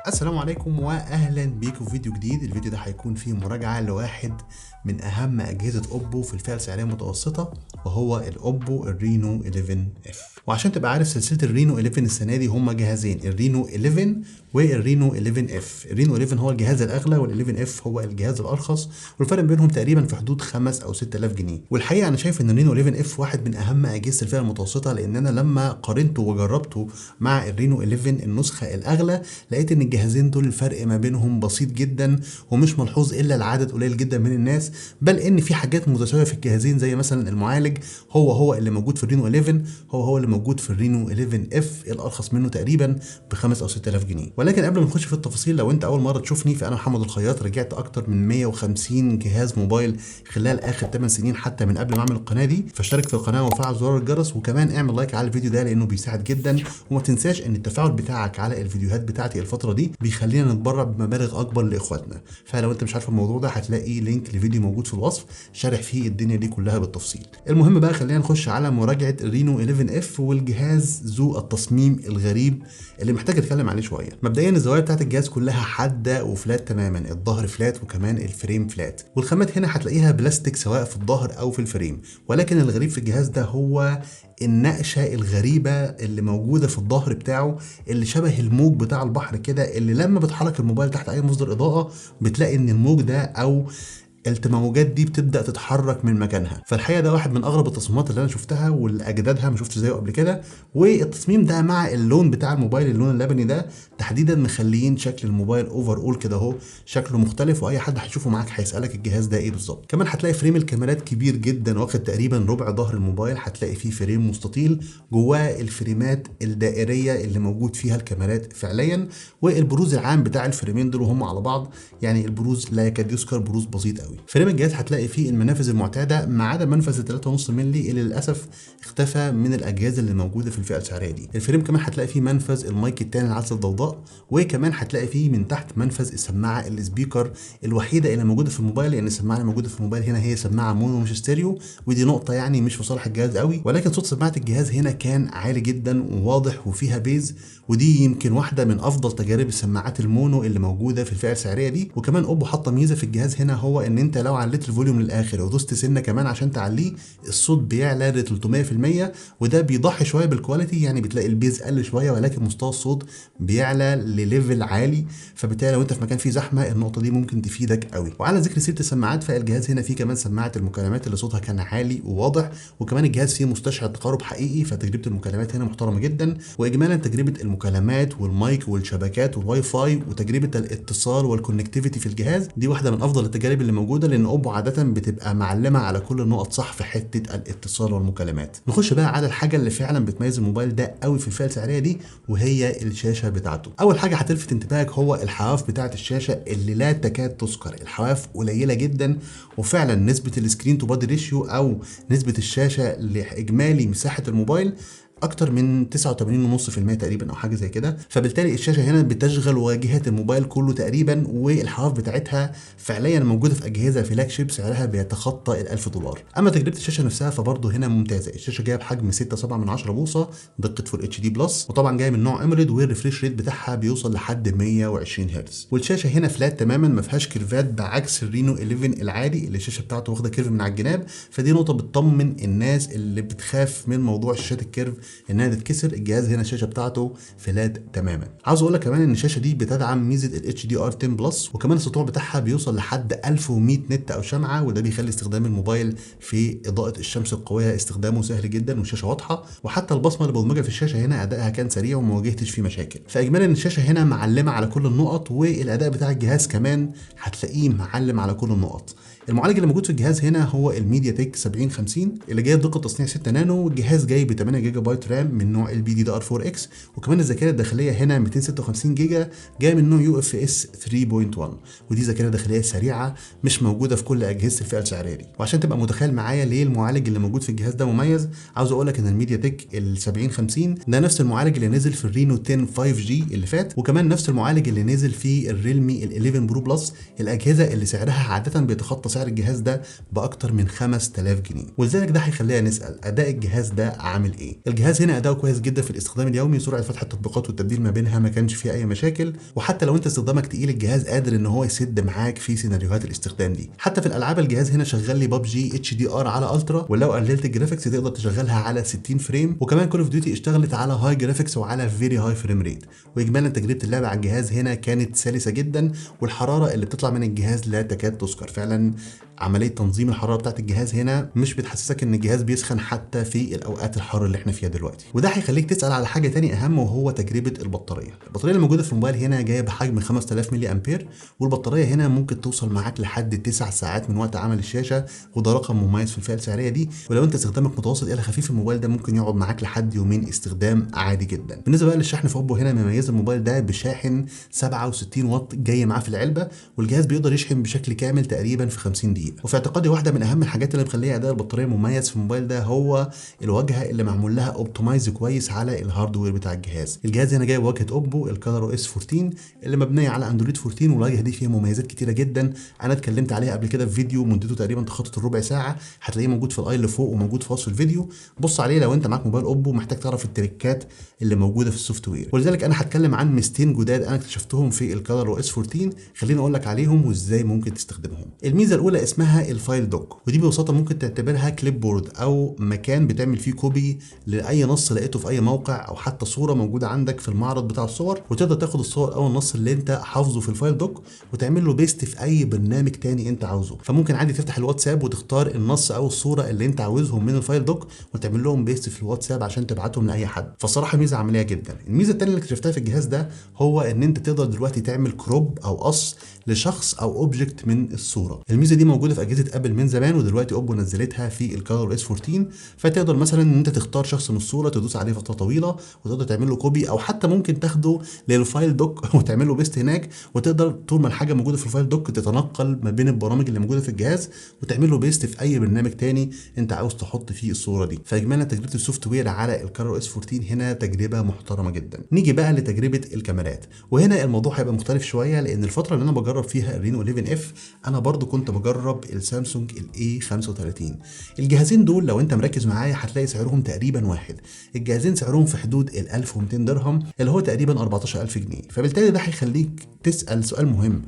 السلام عليكم واهلا بيكم في فيديو جديد. الفيديو ده هيكون فيه مراجعة لواحد من اهم اجهزة اوبو في الفئة السعرية المتوسطة، وهو الاوبو الرينو 11 اف. وعشان تبقى عارف، سلسلة الرينو 11 السنة دي هما جهازين، الرينو 11 والرينو 11 اف. الرينو 11 هو الجهاز الاغلى وال11 اف هو الجهاز الارخص، والفرق بينهم تقريبا في حدود 5 او 6000 جنيه. والحقيقة انا شايف ان الرينو 11 اف واحد من اهم اجهزة الفئة المتوسطة، لان انا لما قارنته وجربته مع الرينو 11 النسخة الاغلى لقيت ان الجهازين دول الفرق ما بينهم بسيط جدا ومش ملحوظ الا العدد قليل جدا من الناس، بل ان في حاجات متساويه في الجهازين، زي مثلا المعالج هو اللي موجود في الرينو 11 هو اللي موجود في الرينو 11 اف الارخص منه تقريبا ب 5 او 6000 جنيه. ولكن قبل ما نخش في التفاصيل، لو انت اول مره تشوفني فانا محمد الخياط، رجعت اكتر من 150 جهاز موبايل خلال اخر 8 سنين حتى من قبل ما اعمل القناه دي. فاشترك في القناه وفعل زرار الجرس، وكمان اعمل لايك على الفيديو ده لانه بيساعد جدا. وما تنساش ان التفاعل بتاعك على الفيديوهات بتاعتي الفتره دي بيخلينا نتبرع بمبالغ اكبر لاخواتنا. فلو انت مش عارف الموضوع ده هتلاقي لينك لفيديو موجود في الوصف شارح فيه الدنيا دي كلها بالتفصيل. المهم بقى، خلينا نخش على مراجعه الرينو 11 اف والجهاز ذو التصميم الغريب اللي محتاج اتكلم عليه شويه. مبدئيا الزوايا بتاعت الجهاز كلها حاده وفلات تماما، الظهر فلات وكمان الفريم فلات، والخامات هنا هتلاقيها بلاستيك سواء في الظهر او في الفريم. ولكن الغريب في الجهاز ده هو النقشه الغريبه اللي موجوده في الظهر بتاعه، اللي شبه الموج بتاع البحر كده، اللي لما بتحرك الموبايل تحت اي مصدر اضاءه بتلاقي ان الموج ده او التموجات دي بتبدا تتحرك من مكانها. فالحقيقه ده واحد من اغرب التصميمات اللي انا شفتها، واللي اجدادها ما شفتش زيه قبل كده. والتصميم ده مع اللون بتاع الموبايل، اللون اللبني ده تحديدا، مخليين شكل الموبايل اوفر اول كده اهو شكله مختلف، واي حد هيشوفه معاك هيسالك الجهاز ده ايه بالظبط. كمان هتلاقي فريم الكاميرات كبير جدا، واخد تقريبا ربع ظهر الموبايل. هتلاقي فيه فريم مستطيل جواه الفريمات الدائريه اللي موجود فيها الكاميرات فعليا، والبروز العام بتاع الفريمين دول وهم على بعض يعني البروز لا يكاد يذكر، بروز بسيط قوي. فريم الجهاز هتلاقي فيه المنافذ المعتاده ما عدا منفذ 3.5 مللي اللي للاسف اختفى من الاجهزه اللي موجوده في الفئه السعريه دي. الفريم كمان هتلاقي فيه منفذ المايك التاني لعزل الضوضاء، وكمان هتلاقي فيه من تحت منفذ السماعه السبيكر الوحيده اللي موجوده في الموبايل، لان السماعه اللي موجوده في الموبايل هنا هي سماعه مونو مش ستيريو، ودي نقطه يعني مش في صالح الجهاز قوي. ولكن صوت سماعه الجهاز هنا كان عالي جدا وواضح وفيها بيز، ودي يمكن واحده من افضل تجارب السماعات المونو اللي موجوده في الفئه السعريه دي. وكمان اوبو حاطه ميزه في الجهاز هنا، هو ان انت لو عليت الفوليوم للاخر ودوست سنه كمان عشان تعليه، الصوت بيعلى ل 300%، وده بيضحي شويه بالكواليتي، يعني بتلاقي البيز قل شويه ولكن مستوى الصوت بيعلى لليفل عالي. فبالتالي لو انت في مكان فيه زحمه النقطه دي ممكن تفيدك قوي. وعلى ذكر سيره السماعات، فالجهاز هنا فيه كمان سماعه المكالمات اللي صوتها كان عالي وواضح، وكمان الجهاز فيه مستشعر تقارب حقيقي، فتجربه المكالمات هنا محترمه جدا. واجمالا تجربه المكالمات والمايك والشبكات والواي فاي وتجربه الاتصال والكونكتيفيتي في الجهاز دي واحده من افضل التجارب اللي موجوده، لان اوبو عاده بتبقى معلمه على كل النقط صح في حته الاتصال والمكالمات. نخش بقى على الحاجه اللي فعلا بتميز الموبايل ده قوي في الفئه السعريه دي، وهي الشاشه بتاعته. اول حاجه هتلفت انتباهك هو الحواف بتاعه الشاشه اللي لا تكاد تذكر، الحواف قليله جدا، وفعلا نسبه السكرين تو بادي ريشيو او نسبه الشاشه لاجمالي مساحه الموبايل اكتر من 89.5% تقريبا او حاجه زي كده. فبالتالي الشاشه هنا بتشغل واجهه الموبايل كله تقريبا، والحواف بتاعتها فعليا موجوده في اجهزه فلاج شيب سعرها بيتخطى ال$1000. اما تجربه الشاشه نفسها فبرضه هنا ممتازه. الشاشه جايه بحجم 6.7 بوصه، دقه فول اتش دي بلس، وطبعا جايه من نوع اموليد، والريفريش ريت بتاعها بيوصل لحد 120 هرتز. والشاشه هنا فلات تماما ما فيهاش كيرفات، بعكس الرينو 11 العادي اللي الشاشه بتاعته واخده كيرف من على الجناب. فدي نقطه بتطمن الناس اللي بتخاف من موضوع شاشات الكيرف انها تتكسر. الجهاز هنا الشاشه بتاعته فلات تماما. عاوز اقول لك كمان ان الشاشه دي بتدعم ميزه الاتش دي ار 10 بلس، وكمان السطوع بتاعها بيوصل لحد 1100 نت او شمعه، وده بيخلي استخدام الموبايل في اضاءه الشمس القويه استخدامه سهل جدا، والشاشه واضحه. وحتى البصمه اللي مدمجه في الشاشه هنا ادائها كان سريع وما واجهتش فيه مشاكل. فاجمالا الشاشه هنا معلمه على كل النقط، والاداء بتاع الجهاز كمان هتلاقيه معلم على كل النقط. المعالج اللي موجود في الجهاز هنا هو الميديا تك 7050 اللي جاي بدقه تصنيع 6 نانو. الجهاز جاي ب 8 جيجا بايت رام من نوع ال بي دي ار 4 اكس، وكمان الذاكره الداخليه هنا 256 جيجا جايه من نوع يو اف اس 3.1، ودي ذاكره داخليه سريعه مش موجوده في كل اجهزه الفئه السعريه دي. وعشان تبقى متخيل معايا ليه المعالج اللي موجود في الجهاز ده مميز، عاوز اقول لك ان الميديا تك ال 7050 ده نفس المعالج اللي نزل في الرينو 10 5G اللي فات، وكمان نفس المعالج اللي نزل في الريلمي ال 11 برو بلس، الاجهزه اللي سعرها عاده بيتخطى سعر الجهاز ده باكتر من 5000 جنيه. ولذلك ده هيخلينا نسال اداء الجهاز ده عامل ايه. الجهاز الجهاز هنا اداؤه كويس جدا في الاستخدام اليومي، سرعه فتح التطبيقات والتبديل ما بينها ما كانش فيها اي مشاكل، وحتى لو انت استخدامك تقيل الجهاز قادر ان هو يسد معاك في سيناريوهات الاستخدام دي. حتى في الالعاب الجهاز هنا شغال لي ببجي اتش دي ار على الترا، ولو قللت الجرافيكس تقدر تشغلها على 60 فريم، وكمان كول اوف ديوتي اشتغلت على هاي جرافيكس وعلى فيري هاي فريم ريت. واجمالا تجربه اللعبه على الجهاز هنا كانت سلسه جدا، والحراره اللي بتطلع من الجهاز لا تكاد تذكر. فعلا عمليه تنظيم الحراره بتاعت الجهاز هنا مش بتحسسك ان الجهاز بيسخن حتى في الاوقات الحر اللي احنا فيها دلوقتي. وده هيخليك تسال على حاجه تاني اهم، وهو تجربه البطاريه. البطاريه اللي موجوده في الموبايل هنا جايه بحجم 5000 ملي امبير، والبطاريه هنا ممكن توصل معاك لحد 9 ساعات من وقت عمل الشاشه، وده رقم مميز في الفئه السعريه دي. ولو انت استخدامك متوسط الى خفيف الموبايل ده ممكن يقعد معاك لحد يومين استخدام عادي جدا. بالنسبه بقى للشحن، في اوبو هنا مميز الموبايل ده بشاحن 67 واط جاي معاه في العلبه، والجهاز بيقدر يشحن بشكل كامل تقريبا في 50 دقيقه. وفي اعتقادي واحده من اهم الحاجات اللي مخليه اداء البطاريه مميز في الموبايل ده هو الواجهه اللي معمول لها اوبتمايز كويس على الهاردوير بتاع الجهاز. الجهاز هنا جاي بواجهه اوبو الكالر او اس 14 اللي مبنيه على اندرويد 14، والواجهه دي فيها مميزات كتيره جدا انا اتكلمت عليها قبل كده في فيديو مدته تقريبا تخطط الربع ساعه، هتلاقيه موجود في الاي اللي فوق وموجود في وصف الفيديو. بص عليه لو انت معاك موبايل اوبو محتاج تعرف التريكات اللي موجوده في السوفت وير. ولذلك انا هتكلم عن ميزتين جداد انا اكتشفتهم في الكالر او اس 14، خليني اقول لك عليهم وازاي ممكن تستخدمهم. الميزه الاولى اسمها الفايل دوك، ودي ببساطه ممكن تعتبرها كليب بورد او مكان بتعمل فيه كوبي لاي نص لقيته في اي موقع، او حتى صوره موجوده عندك في المعرض بتاع الصور، وتقدر تاخد الصور او النص اللي انت حافظه في الفايل دوك وتعمل له بيست في اي برنامج تاني انت عاوزه. فممكن عادي تفتح الواتساب وتختار النص او الصوره اللي انت عاوزهم من الفايل دوك وتعمل لهم بيست في الواتساب عشان تبعتهم لاي حد. فالصراحه ميزه عمليه جدا. الميزه الثانيه اللي اكتشفتها في الجهاز ده هو ان انت تقدر دلوقتي تعمل كروب او قص لشخص او اوبجكت من الصوره. الميزه دي موجوده في اجهزه ابل من زمان، ودلوقتي اوبو نزلتها في الكالر اس 14. فتقدر مثلا ان انت تختار شخص من الصوره تدوس عليه فتره طويله وتقدر تعمل له كوبي، او حتى ممكن تاخده للفايل دوك وتعمل له بيست هناك، وتقدر طول ما الحاجه موجوده في الفايل دوك تتنقل ما بين البرامج اللي موجوده في الجهاز وتعمل له بيست في اي برنامج تاني انت عاوز تحط فيه الصوره دي. فاجمالا تجربه السوفت وير على الكالر اس 14 هنا تجربه محترمه جدا. نيجي بقى لتجربه الكاميرات، وهنا الموضوع هيبقى مختلف شويه، لان الفتره اللي انا بجرب فيها الرينو 11 اف انا برضو كنت بجرب السامسونج الاي 35. الجهازين دول لو انت مركز معايا هتلاقي سعرهم تقريبا واحد. الجهازين سعرهم في حدود ال 1200 درهم اللي هو تقريبا 14000 جنيه. فبالتالي ده هيخليك تسال سؤال مهم،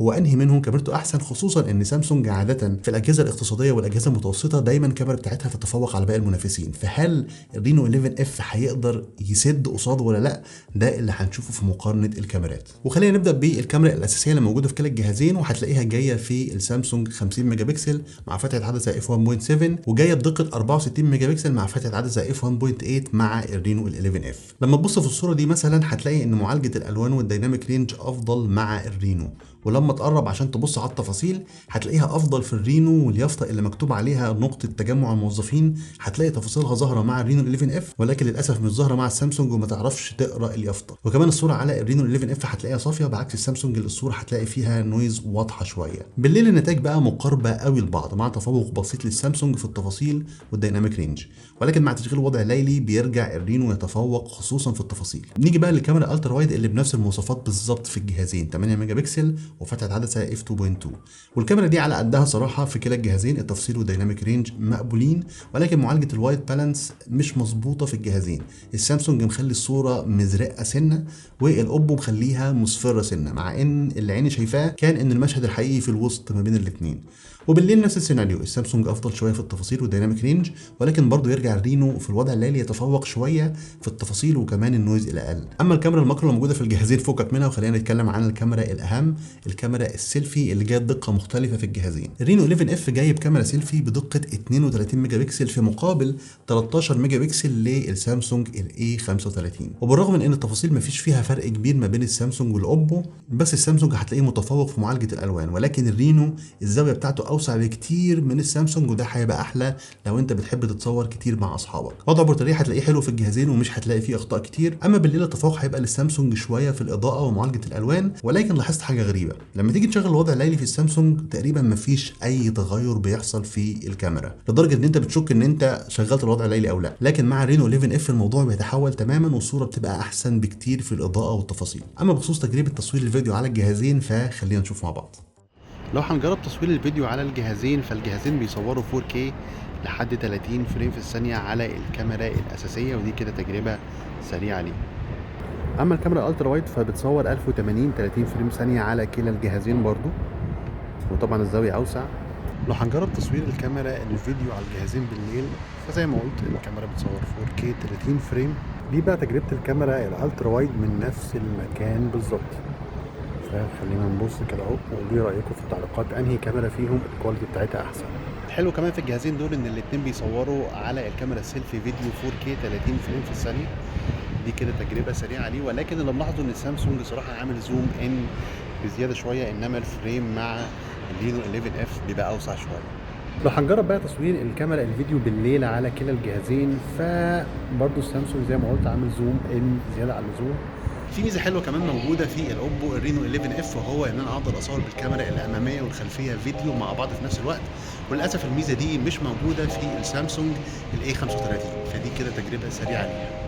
هو انهي منهم كاميرته احسن؟ خصوصا ان سامسونج عاده في الاجهزه الاقتصاديه والاجهزه المتوسطه دايما الكاميرا بتاعتها تتفوق على باقي المنافسين. فهل الرينو 11 اف هيقدر يسد قصاده ولا لا؟ ده اللي هنشوفه في مقارنه الكاميرات. وخلينا نبدا بالكاميرا الاساسيه اللي موجوده في كلا الجهازين، وهتلاقيها جايه في السامسونج 50 ميجا بكسل مع فتحه عدسه اف 1.7، وجايه بدقه 64 ميجا بكسل مع فتحه عدسه اف 1.8 مع الرينو 11 اف. لما تبص في الصوره دي مثلا هتلاقي ان معالجه الالوان والديناميك رينج افضل مع الرينو، ولما تقرب عشان تبص على التفاصيل هتلاقيها افضل في الرينو، واليافطه اللي مكتوب عليها نقطه تجمع الموظفين هتلاقي تفاصيلها ظاهره مع الرينو 11 اف، ولكن للاسف مش ظاهره مع السامسونج وما تعرفش تقرا اليافطه. وكمان الصوره على الرينو 11 اف هتلاقيها صافيه، بعكس السامسونج اللي الصوره هتلاقي فيها نويز واضحه شويه. بالليل النتائج بقى مقاربه قوي لبعض مع تفوق بسيط للسامسونج في التفاصيل والديناميك رينج، ولكن مع تشغيل وضع ليلي بيرجع الرينو يتفوق خصوصا في التفاصيل. نيجي بقى للكاميرا الترا وايد اللي بنفس المواصفات بالظبط في الجهازين، 8 ميجا بكسل وفتحه عدسه اف 2.2. والكاميرا دي على قدها صراحه في كلا الجهازين، التفصيل والديناميك رينج مقبولين، ولكن معالجه الوايت بالانس مش مظبوطه في الجهازين. السامسونج مخلي الصوره مزرقه سنه، والاوبو مخليها مصفره سنه، مع ان اللي عيني شايفاه كان ان المشهد الحقيقي في الوسط ما بين الاثنين. وبالليل نفس السيناريو، السامسونج افضل شويه في التفاصيل والديناميك رينج، ولكن برضه يرجع الرينو في الوضع الليلي يتفوق شويه في التفاصيل وكمان النويز الاقل. اما الكاميرا الماكرو الموجوده في الجهازين فوقك منها، وخلينا نتكلم عن الكاميرا الاهم، الكاميرا السيلفي اللي جايه بدقه مختلفه في الجهازين. الرينو 11 اف جاي بكاميرا سيلفي بدقه 32 ميجا بكسل في مقابل 13 ميجا بكسل للسامسونج الاي 35. وبالرغم من ان التفاصيل مفيش فيها فرق كبير ما بين السامسونج والاوبو، بس السامسونج هتلاقيه متفوق في معالجه الالوان، ولكن الرينو الزاويه بتاعته اوسع بكتير من السامسونج، وده هيبقى احلى لو انت بتحب تتصور كتير مع اصحابك. وضع البطاريه هتلاقيه حلو في الجهازين ومش هتلاقي فيه اخطاء كتير. اما بالليل التفوق هيبقى للسامسونج شويه في الاضاءه ومعالجه الالوان، ولكن لاحظت حاجه غريبه، لما تيجي تشغل الوضع الليلي في السامسونج تقريبا مفيش اي تغير بيحصل في الكاميرا، لدرجه ان انت بتشك ان انت شغلت الوضع الليلي او لا. لكن مع رينو 11 اف الموضوع بيتحول تماما، والصوره بتبقى احسن بكتير في الاضاءه والتفاصيل. اما بخصوص تجربه تصوير الفيديو على الجهازين فخلينا نشوف مع بعض. لو هنجرب تصوير الفيديو على الجهازين، فالجهازين بيصوروا 4K لحد 30 فريم في الثانيه على الكاميرا الاساسيه، ودي كده تجربه سريعه ليه. اما الكاميرا الالترا وايد فبتصور 1080 30 فريم ثانيه على كلا الجهازين برضو، وطبعا الزاويه اوسع. لو هنجرب تصوير الكاميرا الفيديو على الجهازين بالليل، فزي ما قلت الكاميرا بتصور 4K 30 فريم. دي بقى تجربه الكاميرا الالترا وايد من نفس المكان بالظبط. فخلينا نبص كده اهو وقولوا لي رايكم في التعليقات انهي كاميرا فيهم الكواليتي بتاعتها احسن. الحلو كمان في الجهازين دول ان الاثنين بيصوروا على الكاميرا السيلفي فيديو 4K 30 فريم في الثانيه. دي كده تجربه سريعه ليه، ولكن اللي ملاحظه ان سامسونج صراحه عامل زوم ان بزياده شويه، انما الفريم مع الرينو 11F بيبقى اوسع شويه. لو هنجرب بقى تصوير الكاميرا الفيديو بالليل على كلا الجهازين، فبرضه السامسونج زي ما قلت عامل زوم ان زياده عن اللزوم. في ميزه حلوه كمان موجوده في الاوبو الرينو 11F، وهو ان انا اقدر اصور بالكاميرا الاماميه والخلفيه فيديو مع بعض في نفس الوقت. وللاسف الميزه دي مش موجوده في السامسونج الاي 35، فدي كده تجربه سريعه ليها.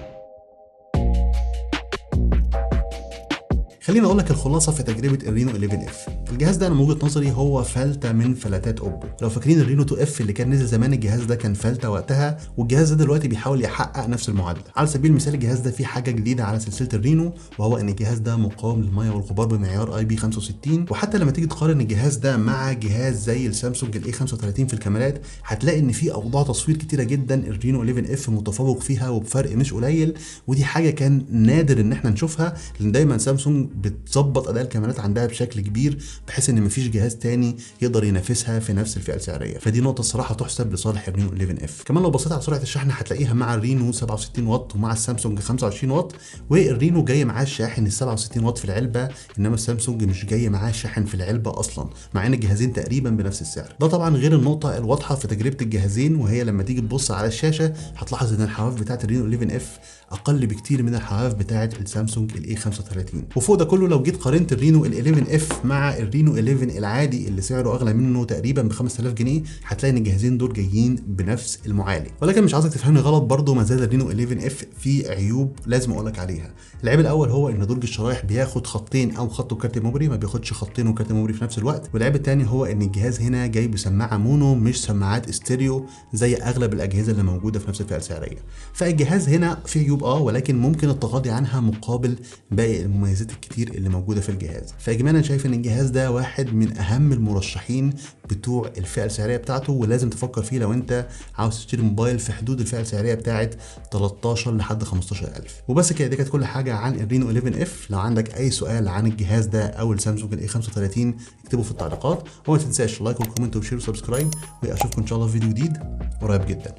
خليني اقول لك الخلاصه في تجربه الرينو 11F. الجهاز ده انا من وجهه نظري هو فلته من فلتات اوبو. لو فاكرين الرينو 2F اللي كان نزل زمان، الجهاز ده كان فلته وقتها، والجهاز ده دلوقتي بيحاول يحقق نفس المعادله. على سبيل المثال الجهاز ده فيه حاجه جديده على سلسله الرينو، وهو ان الجهاز ده مقاوم للميه والغبار بمعيار IP65. وحتى لما تيجي تقارن الجهاز ده مع جهاز زي السامسونج الاي 35 في الكاميرات، هتلاقي ان في اوضاع تصوير كتيره جدا الرينو 11F متفوق فيها وبفرق مش قليل. ودي حاجه كان نادر ان احنا نشوفها، لان دايما سامسونج بتظبط اداء الكاميرات عندها بشكل كبير، بحيث ان مفيش جهاز تاني يقدر ينافسها في نفس الفئه السعريه. فدي نقطه الصراحه تحسب لصالح الرينو 11F. كمان لو بصيت على سرعه الشحن هتلاقيها مع الرينو 67 واط ومع السامسونج 25 واط، والرينو جاي معاه الشاحن ال 67 واط في العلبه، انما السامسونج مش جاي معاه الشاحن في العلبه اصلا، مع ان الجهازين تقريبا بنفس السعر. ده طبعا غير النقطه الواضحه في تجربه الجهازين، وهي لما تيجي تبص على الشاشه هتلاحظ ان الحواف بتاعه الرينو 11F اقل بكتير من الحواف بتاعه السامسونج الاي 35. وفوق ده كله لو جيت قارنت الرينو ال 11F مع الرينو 11 العادي اللي سعره اغلى منه تقريبا ب 5000 جنيه، هتلاقي ان الجهازين دول جايين بنفس المعالج. ولكن مش عايزك تفهمني غلط، برضه ما زال الرينو 11F فيه عيوب لازم اقول لك عليها. العيب الاول هو ان درج الشرايح بياخد خطين او خط وكارت ميموري، ما بياخدش خطين وكارت ميموري في نفس الوقت. والعيب الثاني هو ان الجهاز هنا جاي بسماعه مونو مش سماعات استيريو زي اغلب الاجهزه اللي موجوده في نفس الفئه السعريه. فالجهاز هنا فيه عيوب ولكن ممكن التغاضي عنها مقابل باقي المميزات الكتير اللي موجوده في الجهاز. فاجمالا شايف ان الجهاز ده واحد من اهم المرشحين بتوع الفئه السعريه بتاعته، ولازم تفكر فيه لو انت عاوز تشتري موبايل في حدود الفئه السعريه بتاعت 13 لحد 15000. وبس كده، دي كانت كل حاجه عن الرينو 11F. لو عندك اي سؤال عن الجهاز ده او السامسونج الاي 35 اكتبه في التعليقات، وما تنساش لايك وكومنت وشير وسبسكرايب، واشوفكم ان شاء الله في فيديو جديد قريب جدا.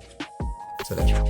سلام.